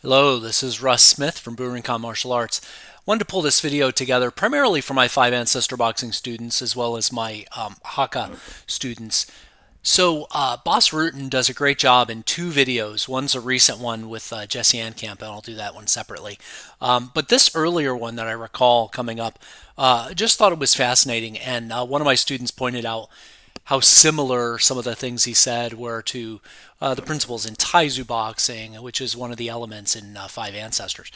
Hello, this is Russ Smith from Burinkan Martial Arts. Wanted to pull this video together primarily for my five ancestor boxing students as well as my Haka students. Bas Rutten does a great job in two videos. One's a recent one with Jesse Ankamp, and I'll do that one separately. But this earlier one that I recall coming up, just thought it was fascinating, and one of my students pointed out how similar some of the things he said were to the principles in Taizu boxing, which is one of the elements in Five Ancestors.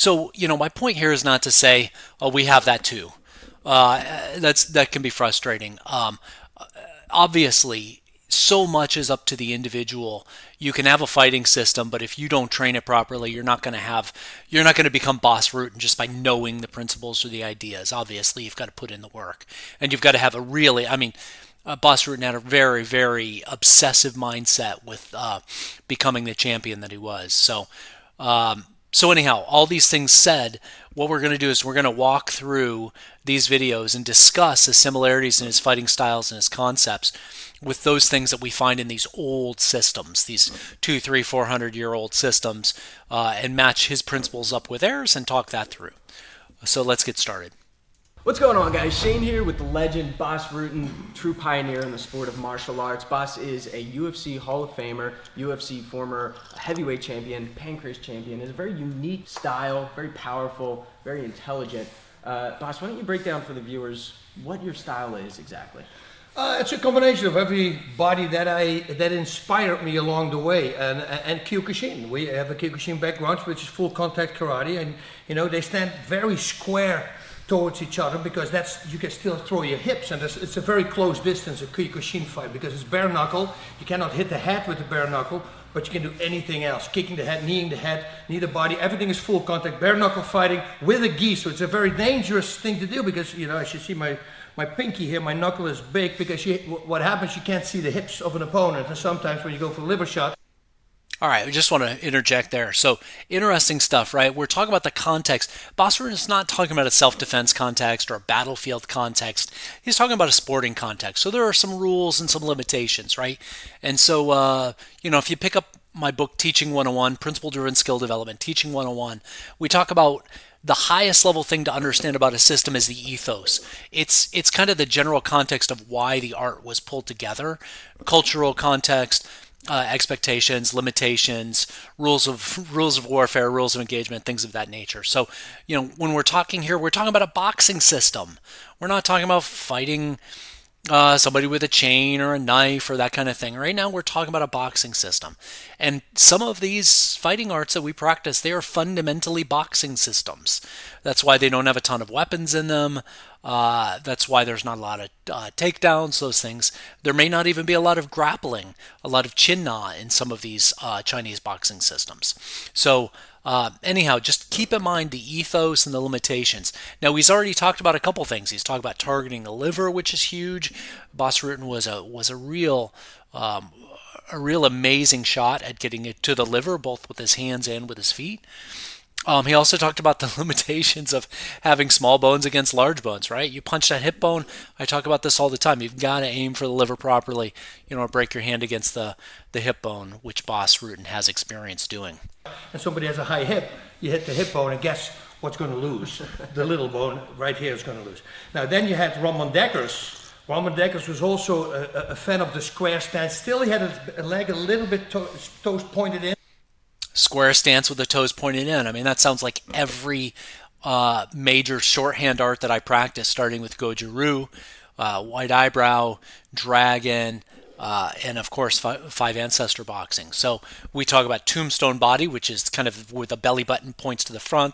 My point here is not to say, oh, we have that too. That can be frustrating. Obviously, so much is up to the individual. You can have a fighting system, but if you don't train it properly, you're not going to become Bas Rutten just by knowing the principles or the ideas. Obviously, you've got to put in the work, and you've got to have a really, Bas Rutten had a very, very obsessive mindset with becoming the champion that he was. Anyhow, all these things said, what we're going to do is we're going to walk through these videos and discuss the similarities in his fighting styles and his concepts with those things that we find in these old systems, these 200, 300, 400-year-old systems, and match his principles up with theirs and talk that through. So let's get started. What's going on, guys? Shane here with the legend Bas Rutten, true pioneer in the sport of martial arts. Bas is a UFC Hall of Famer, UFC former heavyweight champion, pancrase champion. Has a very unique style, very powerful, very intelligent. Bas, why don't you break down for the viewers what your style is exactly? It's a combination of everybody that inspired me along the way, and Kyokushin. We have a Kyokushin background, which is full contact karate, and they stand very square towards each other because you can still throw your hips, and it's a very close distance, a Kyokushin fight, because it's bare knuckle. You cannot hit the head with the bare knuckle, but you can do anything else. Kicking the head, kneeing the head, knee the body, everything is full contact, bare knuckle fighting with a gi. So it's a very dangerous thing to do because, as you see my pinky here, my knuckle is big because what happens, you can't see the hips of an opponent, and sometimes when you go for a liver shot. All right, I just want to interject there. So, interesting stuff, right? We're talking about the context. Bas Rutten is not talking about a self-defense context or a battlefield context. He's talking about a sporting context. So there are some rules and some limitations, right? And so, if you pick up my book, Teaching 101, Principle-Driven Skill Development, Teaching 101, we talk about the highest level thing to understand about a system is the ethos. It's kind of the general context of why the art was pulled together, cultural context, expectations, limitations, rules of warfare, rules of engagement, things of that nature. So, when we're talking here, we're talking about a boxing system. We're not talking about fighting somebody with a chain or a knife or that kind of thing. Right now, we're talking about a boxing system. And some of these fighting arts that we practice, they are fundamentally boxing systems. That's why they don't have a ton of weapons in them. That's why there's not a lot of takedowns, those things. There may not even be a lot of grappling, a lot of chin na in some of these Chinese boxing systems. Anyhow, just keep in mind the ethos and the limitations. Now, he's already talked about a couple things. He's talked about targeting the liver, which is huge. Bas Rutten was a real amazing shot at getting it to the liver, both with his hands and with his feet. He also talked about the limitations of having small bones against large bones, right? You punch that hip bone. I talk about this all the time. You've got to aim for the liver properly. You don't break your hand against the hip bone, which Bas Rutten has experience doing. And somebody has a high hip, you hit the hip bone, and guess what's going to lose? The little bone right here is going to lose. Now, then you had Ramon Dekkers. Ramon Dekkers was also a fan of the square stance. Still, he had a leg a little bit toes pointed in. Square stance with the toes pointed in. I mean, that sounds like every major shorthand art that I practice, starting with Goju-Ryu, White Eyebrow, Dragon, and of course five ancestor boxing. So we talk about tombstone body, which is kind of where the belly button points to the front,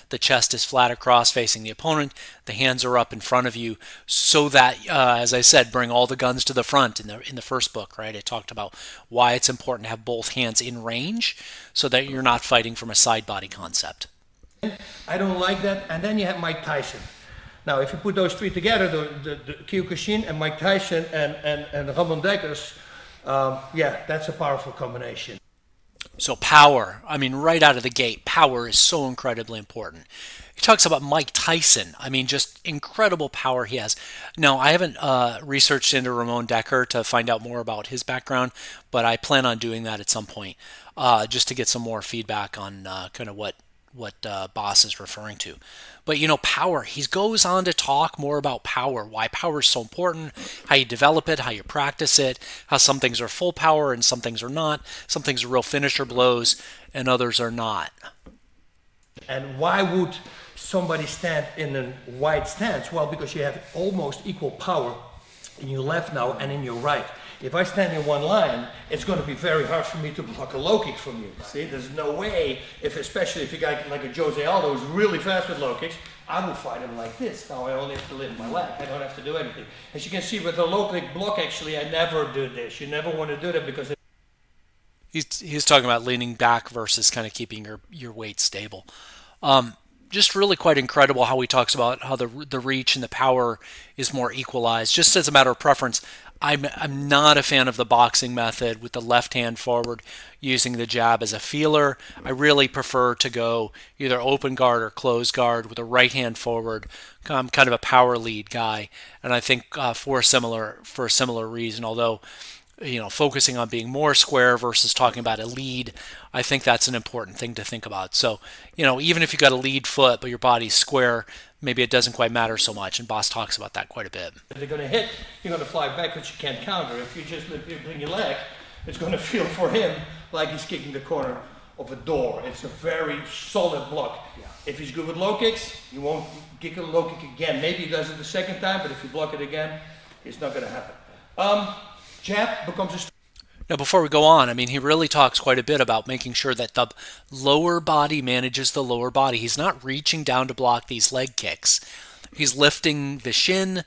the chest is flat across facing the opponent, the hands are up in front of you, so that as I said, bring all the guns to the front. In the first book, right, I talked about why it's important to have both hands in range so that you're not fighting from a side body concept. I don't like that. And then you have Mike Tyson. Now, if you put those three together, the Kyokushin and Mike Tyson and Ramon Dekkers, that's a powerful combination. So power, I mean, right out of the gate, power is so incredibly important. He talks about Mike Tyson. I mean, just incredible power he has. Now, I haven't researched into Ramon Decker to find out more about his background, but I plan on doing that at some point, just to get some more feedback on kind of what Boss is referring to. But power. He goes on to talk more about power, why power is so important, how you develop it, how you practice it, how some things are full power and some things are not. Some things are real finisher blows and others are not. And why would somebody stand in a wide stance? Well, because you have almost equal power in your left now and in your right. If I stand in one line, it's going to be very hard for me to block a low kick from you. See, there's no way, especially if you got like a Jose Aldo who's really fast with low kicks, I will fight him like this. Now I only have to lift my leg. I don't have to do anything. As you can see with the low kick block, actually, I never do this. You never want to do that because He's talking about leaning back versus kind of keeping your weight stable. Just really quite incredible how he talks about how the reach and the power is more equalized. Just as a matter of preference, I'm not a fan of the boxing method with the left hand forward using the jab as a feeler. I really prefer to go either open guard or close guard with a right hand forward. I'm kind of a power lead guy, and I think for a similar reason, although focusing on being more square versus talking about a lead, I think that's an important thing to think about. So, even if you got a lead foot but your body's square, maybe it doesn't quite matter so much. And Boss talks about that quite a bit. if they're going to hit, you're going to fly back, which you can't counter. If you just bring your leg, it's going to feel for him like he's kicking the corner of a door. It's a very solid block. Yeah. If he's good with low kicks, you won't kick a low kick again. Maybe he does it the second time, but if you block it again, it's not going to happen. Jab becomes a... Now, before we go on, I mean, he really talks quite a bit about making sure that the lower body manages the lower body. He's not reaching down to block these leg kicks. He's lifting the shin,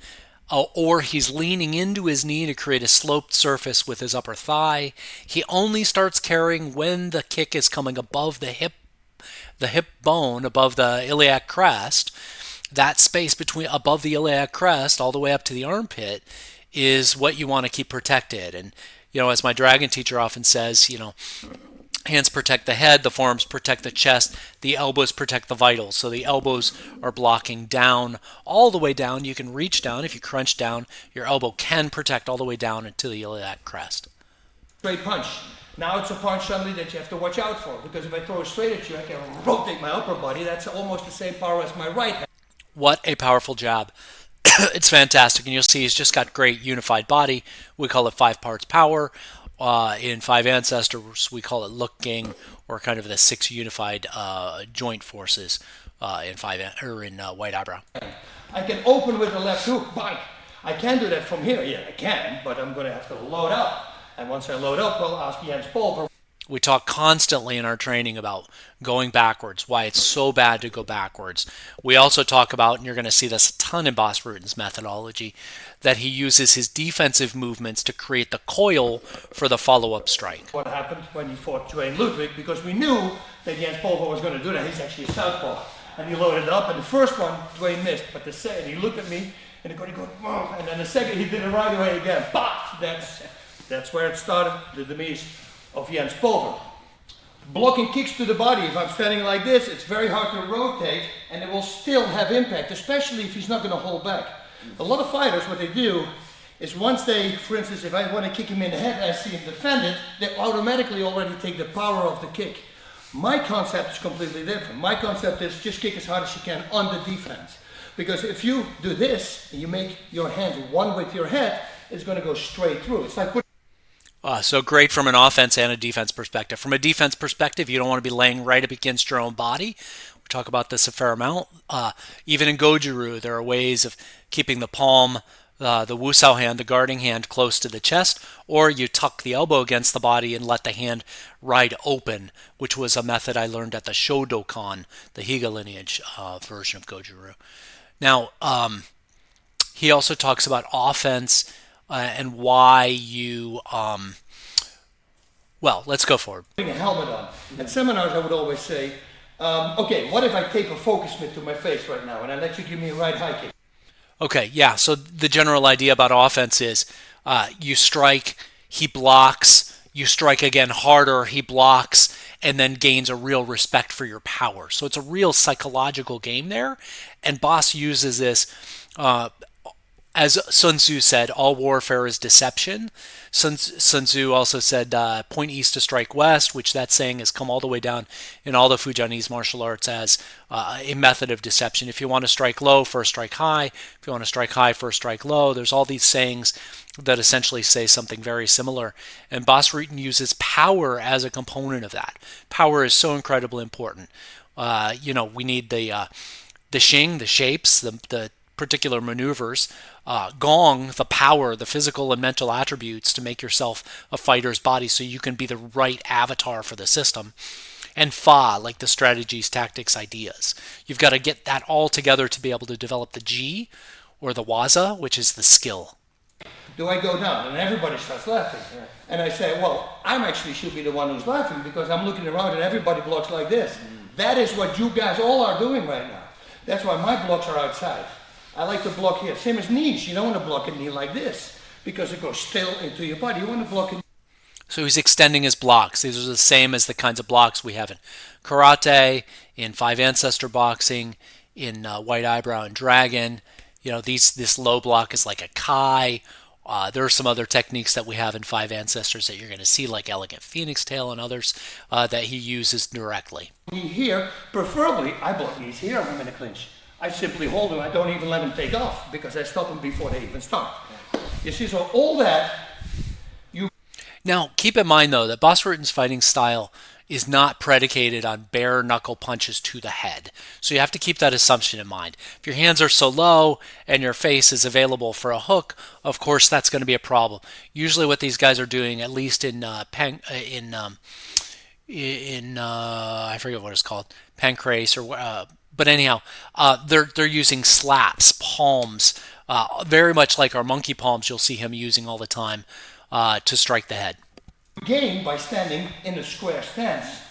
or he's leaning into his knee to create a sloped surface with his upper thigh. He only starts carrying when the kick is coming above the hip bone, above the iliac crest. That space between above the iliac crest all the way up to the armpit is what you want to keep protected. And as my dragon teacher often says, hands protect the head, the forearms protect the chest, the elbows protect the vitals. So the elbows are blocking down, all the way down. You can reach down. If you crunch down, your elbow can protect all the way down into the iliac crest. Straight punch. Now it's a punch suddenly that you have to watch out for, because if I throw it straight at you, I can rotate my upper body. That's almost the same power as my right hand. What a powerful jab. It's fantastic, and you'll see he's just got great unified body. We call it 5 parts power. In 5 ancestors, we call it looking, or kind of the 6 unified joint forces in white eyebrow. I can open with the left hook, bang. I can do that from here. Yeah, I can, but I'm going to have to load up. And once I load up, I'll ask Jens Pulver. We talk constantly in our training about going backwards, why it's so bad to go backwards. We also talk about, and you're going to see this a ton in Bas Rutten's methodology, that he uses his defensive movements to create the coil for the follow-up strike. What happened when he fought Dwayne Ludwig, because we knew that Jens Pulver was going to do that. He's actually a southpaw. And he loaded up, and the first one, Dwayne missed. But the second, he looked at me, and he goes, oh, and then the second, he did it right away again. Bah! That's where it started, the demise of Jens Pulver. Blocking kicks to the body. If I'm standing like this, it's very hard to rotate, and it will still have impact, especially if he's not going to hold back. A lot of fighters, what they do is once they, for instance, if I want to kick him in the head and I see him defend it, they automatically already take the power of the kick. My concept is completely different. My concept is just kick as hard as you can on the defense. Because if you do this, and you make your hand one with your head, it's going to go straight through. It's like so great from an offense and a defense perspective. From a defense perspective, you don't want to be laying right up against your own body. We talk about this a fair amount. Even in Goju-Ryu, there are ways of keeping the palm, the Wusao hand, the guarding hand, close to the chest, or you tuck the elbow against the body and let the hand ride open, which was a method I learned at the Shodokan, the Higa lineage version of Goju-Ryu. Now, he also talks about offense and why you, well, let's go forward. Putting a helmet on. At seminars, I would always say, okay, what if I tape a focus mitt to my face right now and I let you give me a right high kick? Okay, yeah, so the general idea about offense is you strike, he blocks, You strike again harder, he blocks, and then gains a real respect for your power. So it's a real psychological game there. And Bas uses this as Sun Tzu said, all warfare is deception. Sun Tzu also said, point east to strike west, which that saying has come all the way down in all the Fujianese martial arts as a method of deception. If you want to strike low, first strike high. If you want to strike high, first strike low. There's all these sayings that essentially say something very similar. And Bas Rutten uses power as a component of that. Power is so incredibly important. We need the shing, the shapes, the particular maneuvers, gong, the power, the physical and mental attributes to make yourself a fighter's body so you can be the right avatar for the system. And fa, like the strategies, tactics, ideas. You've got to get that all together to be able to develop the ji or the waza, which is the skill. Do I go down? And everybody starts laughing. Yeah. And I say, well, I'm actually should be the one who's laughing because I'm looking around and everybody blocks like this. That is what you guys all are doing right now. That's why my blocks are outside. I like to block here. Same as knees. You don't want to block a knee like this because it goes still into your body. You want to block it. So he's extending his blocks. These are the same as the kinds of blocks we have in karate, in Five Ancestor boxing, in White Eyebrow and Dragon. This low block is like a kai. There are some other techniques that we have in Five Ancestors that you're going to see, like Elegant Phoenix Tail and others that he uses directly. Here, preferably, I block knees here when I'm in a clinch. I simply hold them. I don't even let them take off because I stop them before they even start. You see, so all that Now, keep in mind, though, that Bas Rutten's fighting style is not predicated on bare knuckle punches to the head. So you have to keep that assumption in mind. If your hands are so low and your face is available for a hook, of course that's going to be a problem. Usually what these guys are doing, at least in I forget what it's called, pancrase or but anyhow, they're using slaps, palms, very much like our monkey palms. You'll see him using all the time to strike the head. Gain by standing in a square stance.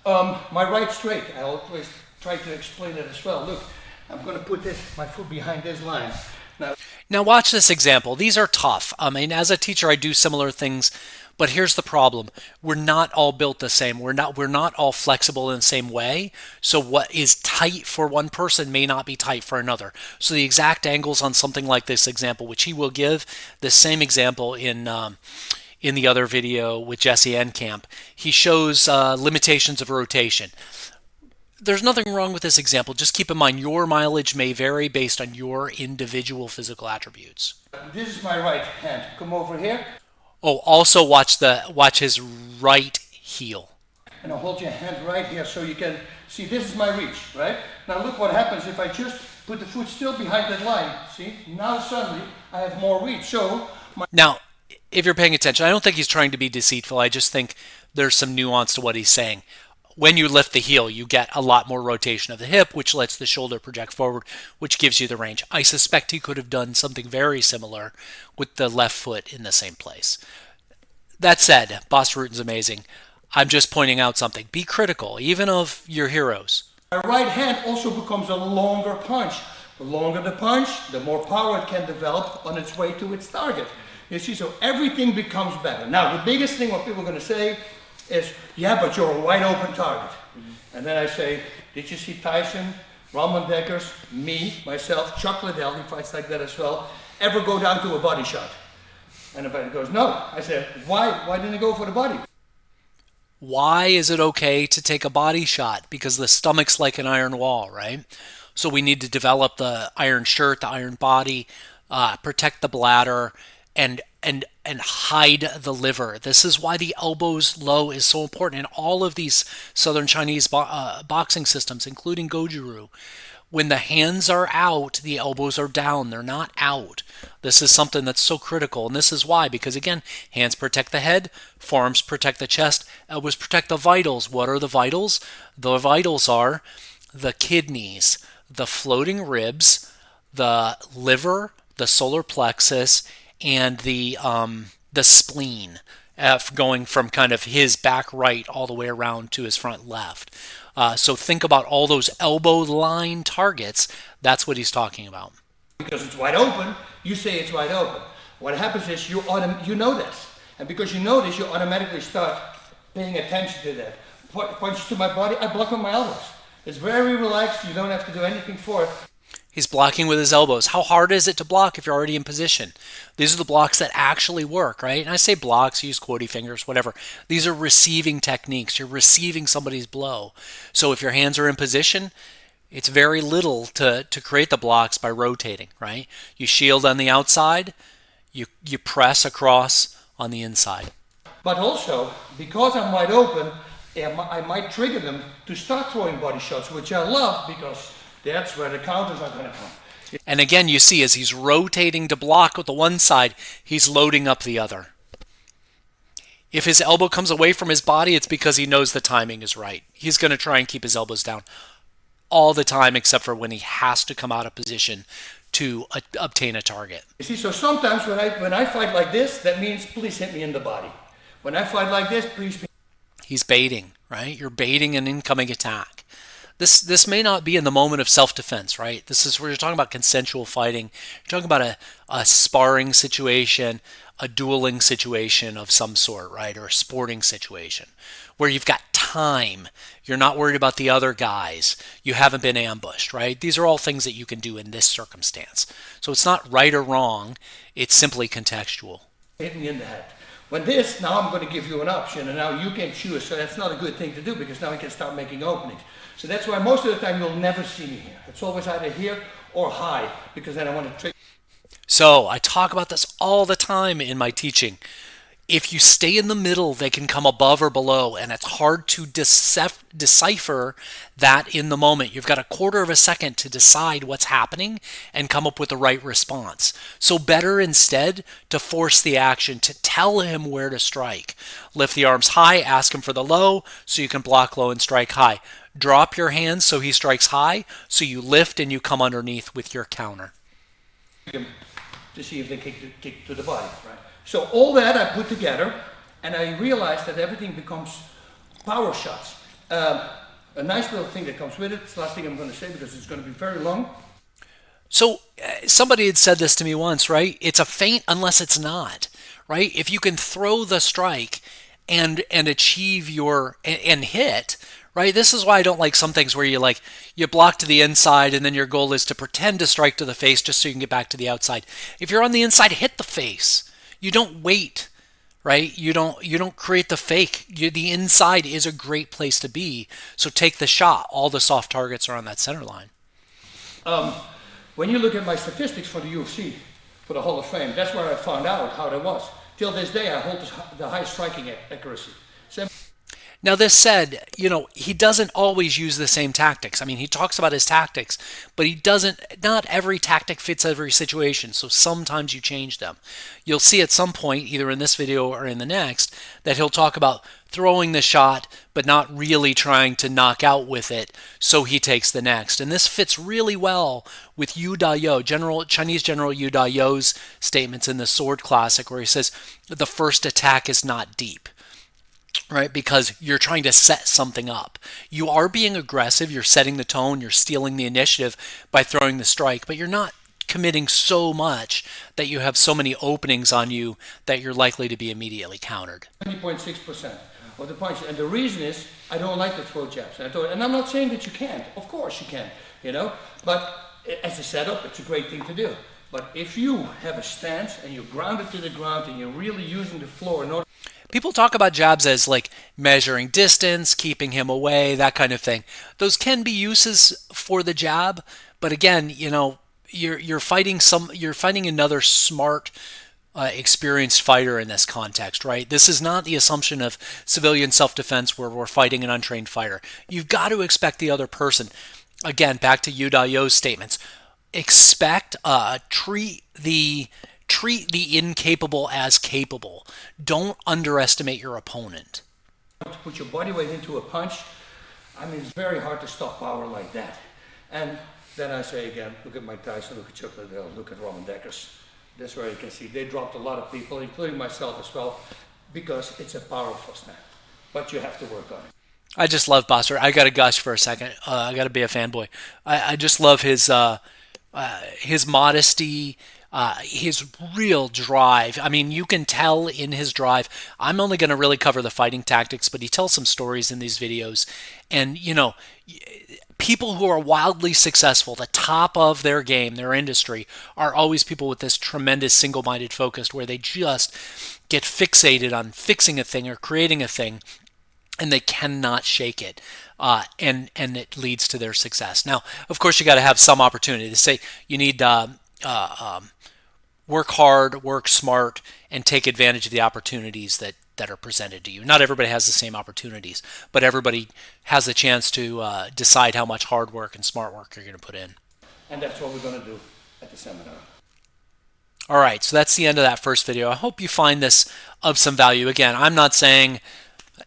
My right straight. I always try to explain it as well. Look, I'm going to put my foot behind this line. Now watch this example. These are tough. I mean, as a teacher, I do similar things. But here's the problem. We're not all built the same. We're not all flexible in the same way. So what is tight for one person may not be tight for another. So the exact angles on something like this example, which he will give the same example in the other video with Jesse Enkamp, he shows limitations of rotation. There's nothing wrong with this example. Just keep in mind your mileage may vary based on your individual physical attributes. This is my right hand. Come over here. Oh, also watch his right heel. And I'll hold your hand right here so you can see this is my reach, right? Now look what happens if I just put the foot still behind that line. See? Now suddenly I have more reach. So now, if you're paying attention, I don't think he's trying to be deceitful. I just think there's some nuance to what he's saying. When you lift the heel, you get a lot more rotation of the hip, which lets the shoulder project forward, which gives you the range. I suspect he could have done something very similar with the left foot in the same place. That said, Bas Rutten's amazing. I'm just pointing out something. Be critical, even of your heroes. My right hand also becomes a longer punch. The longer the punch, the more power it can develop on its way to its target. You see, so everything becomes better. Now, the biggest thing what people are going to say is, yeah, but you're a wide open target. Mm-hmm. And then I say, did you see Tyson, Ramon Dekkers, me, myself, Chuck Liddell, he fights like that as well, ever go down to a body shot? And everybody goes, no. I said, why? Why didn't I go for the body? Why is it okay to take a body shot? Because the stomach's like an iron wall, right? So we need to develop the iron shirt, the iron body, protect the bladder, and hide the liver. This is why the elbows low is so important in all of these Southern Chinese boxing systems, including Goju-Ryu. When the hands are out, the elbows are down. They're not out. This is something that's so critical, and this is why, because again, hands protect the head, forearms protect the chest, elbows protect the vitals. What are the vitals? The vitals are the kidneys, the floating ribs, the liver, the solar plexus, and the spleen, going from kind of his back right all the way around to his front left. So think about all those elbow line targets. That's what he's talking about. Because it's wide open, you say it's wide open. What happens is you know this. And because you know this, you automatically start paying attention to that. Punches to my body, I block with my elbows. It's very relaxed. You don't have to do anything for it. He's blocking with his elbows. How hard is it to block if you're already in position? These are the blocks that actually work, right? And I say blocks, use quotey fingers, whatever. These are receiving techniques. You're receiving somebody's blow. So if your hands are in position, it's very little to create the blocks by rotating, right? You shield on the outside, you press across on the inside. But also, because I'm wide open, I might trigger them to start throwing body shots, which I love because that's where the counters are going to come. And again, you see as he's rotating to block with the one side, he's loading up the other. If his elbow comes away from his body, it's because he knows the timing is right. He's going to try and keep his elbows down all the time, except for when he has to come out of position to obtain a target. You see, so sometimes when I fight like this, that means please hit me in the body. When I fight like this, please. He's baiting, right? You're baiting an incoming attack. This may not be in the moment of self-defense, right? This is where you're talking about consensual fighting. You're talking about a sparring situation, a dueling situation of some sort, right? Or a sporting situation where you've got time. You're not worried about the other guys. You haven't been ambushed, right? These are all things that you can do in this circumstance. So it's not right or wrong. It's simply contextual. Hit me in the head. When this, now I'm going to give you an option, and now you can choose. So that's not a good thing to do because now I can start making openings. So that's why most of the time you'll never see me here. It's always either here or high because then I want to trick. So I talk about this all the time in my teaching. If you stay in the middle, they can come above or below, and it's hard to decipher that in the moment. You've got a quarter of a second to decide what's happening and come up with the right response. So better instead to force the action, to tell him where to strike. Lift the arms high, ask him for the low, so you can block low and strike high. Drop your hands so he strikes high, so you lift and you come underneath with your counter. To see if they kick to the body, right? So all that I put together, and I realized that everything becomes power shots. A nice little thing that comes with it, it's the last thing I'm going to say because it's going to be very long. So somebody had said this to me once, right? It's a feint unless it's not, right? If you can throw the strike and achieve your, and hit, right? This is why I don't like some things where you block to the inside and then your goal is to pretend to strike to the face just so you can get back to the outside. If you're on the inside, hit the face. You don't wait, right? You don't create the fake. The inside is a great place to be. So take the shot. All the soft targets are on that center line. When you look at my statistics for the UFC, for the Hall of Fame, that's where I found out how that was. Till this day, I hold the highest striking accuracy. Now, this said, he doesn't always use the same tactics. I mean, he talks about his tactics, but not every tactic fits every situation. So sometimes you change them. You'll see at some point, either in this video or in the next, that he'll talk about throwing the shot, but not really trying to knock out with it. So he takes the next. And this fits really well with Yu Dao, Chinese General Yu Dao's statements in the Sword Classic, where he says, the first attack is not deep. Right? Because you're trying to set something up. You are being aggressive, you're setting the tone, you're stealing the initiative by throwing the strike, but you're not committing so much that you have so many openings on you that you're likely to be immediately countered. 20.6% of the punches. And the reason is I don't like to throw jabs. And I'm not saying that you can't. Of course you can, But as a setup, it's a great thing to do. But if you have a stance and you're grounded to the ground and you're really using the floor in order. People talk about jabs as like measuring distance, keeping him away, that kind of thing. Those can be uses for the jab, but again, you're fighting another smart, experienced fighter in this context, right? This is not the assumption of civilian self-defense where we're fighting an untrained fighter. You've got to expect the other person. Again, back to Yu Dao's statements. Treat the incapable as capable. Don't underestimate your opponent. To put your body weight into a punch, it's very hard to stop power like that. And then I say again, look at Mike Tyson, look at Chuck Liddell, look at Robin Deckers. That's where you can see they dropped a lot of people, including myself as well, because it's a powerful snap. But you have to work on it. I just love Bas Rutten. I got to gush for a second. I got to be a fanboy. I just love his modesty. his real drive. I mean, you can tell in his drive. I'm only going to really cover the fighting tactics, but he tells some stories in these videos. And, people who are wildly successful, the top of their game, their industry, are always people with this tremendous single-minded focus where they just get fixated on fixing a thing or creating a thing, and they cannot shake it. And it leads to their success. Now, of course, you got to have some opportunity. To say you need work hard, work smart, and take advantage of the opportunities that are presented to you. Not everybody has the same opportunities, but everybody has a chance to decide how much hard work and smart work you're going to put in. And that's what we're going to do at the seminar. All right, so that's the end of that first video. I hope you find this of some value. Again, I'm not saying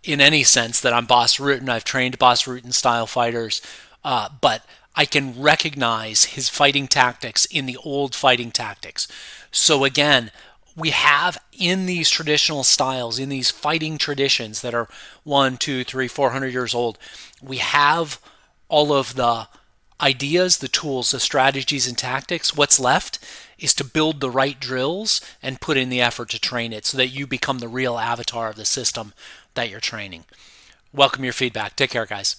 in any sense that I'm Bas Rutten. I've trained Bas Rutten style fighters, but I can recognize his fighting tactics in the old fighting tactics. So again, we have in these traditional styles, in these fighting traditions that are 1, 2, 3, 400 years old, we have all of the ideas, the tools, the strategies, and tactics. What's left is to build the right drills and put in the effort to train it so that you become the real avatar of the system that you're training. Welcome your feedback. Take care, guys.